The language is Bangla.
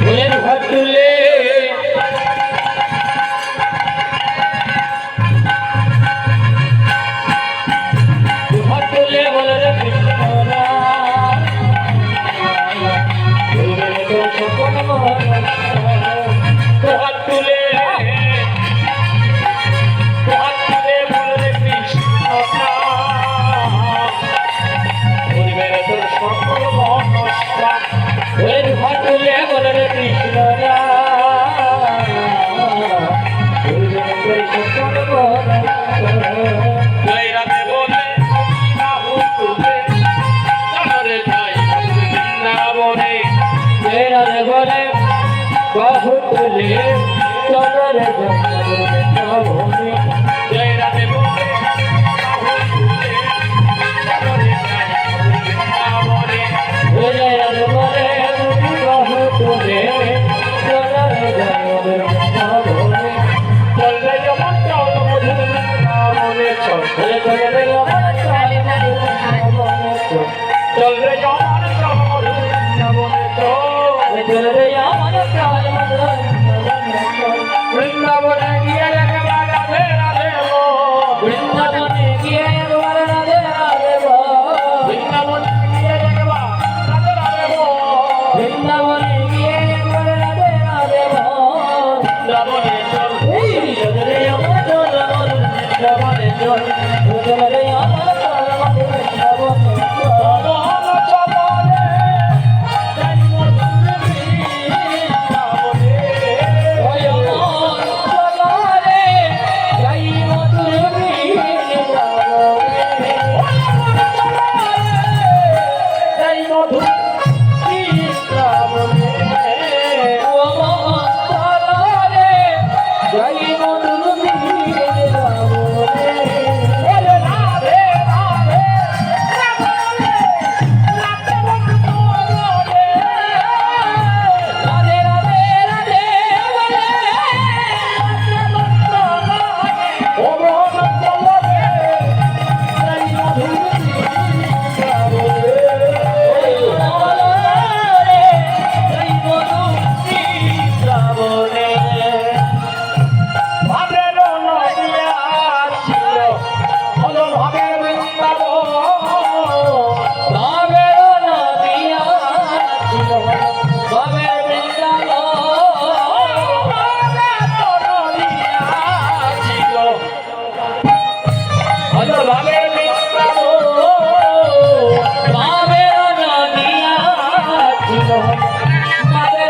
ফুলের ঘর তুলে বলে রে কৃষ্ণ হাত তুলে বলে রে কৃষ্ণ তোর সকল মনস্কা ফুলের ঘর তুলে বলে রে কৃষ্ণ বলে বাহু তুলে চলরে জন্মভূমি জয় রাধে বলে জয় রাধে বলে বাহু তুলে চলরে জন্মভূমি চলবে যখন চল মধুর মনে চলবে চলবে আমার চলবে যখন চল মধুর মনে চলবে আমার বৃন্দাবনে গিয়ে একবার রাধে রাধে বৃন্দাবনে গিয়ে একবার রাধে রাধে বৃন্দাবনে গিয়ে একবার রাধে রাধে বৃন্দাবনে গিয়ে একবার রাধে রাধে বৃন্দাবনে চল রে আমার চল বৃন্দাবনে চল রে আমার চল বৃন্দাবনে Bye.